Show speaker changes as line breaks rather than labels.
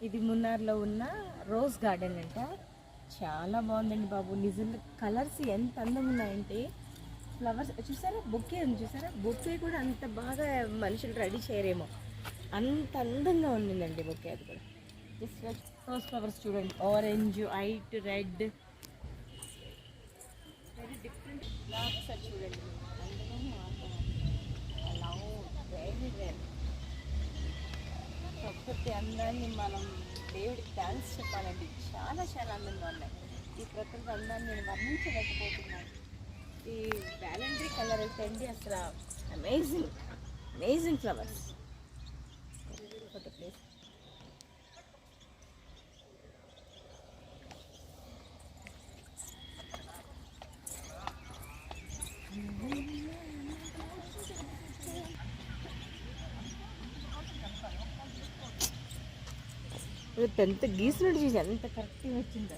ఇది మున్నార్లో ఉన్న rose garden అంట. చాలా బాగుందండి బాబు, నిజంగా కలర్స్ ఎంత అందంగా ఉన్నాయంటే. ఫ్లవర్స్ చూసారా, బొకే ఉంది చూసారా, బొకే కూడా అంత బాగా మనుషులు రెడీ చేయరేమో, అంత అందంగా ఉండిందండి బొకే. అది కూడా జస్ట్ రోజ్ ఫ్లవర్స్ చూడండి, orange, white, red, very different. ఒకసారి చూడండి, అందరం అలా వెరీ వెరీ ప్రకృతి అందాన్ని మనం దేవుడికి థ్యాంక్స్ చెప్పాలండి. చాలా చాలా అందంగా ఉన్నాయి. ఈ ప్రకృతి అందాన్ని నేను వర్ణించలేకపోతున్నాను. ఈ వ్యాలంటరీ కలర్ అయితే అండి అసలు amazing, amazing flowers. Photo place ఎంత గీసినట్టు చూసి ఎంత కరెక్ట్గా వచ్చిందో.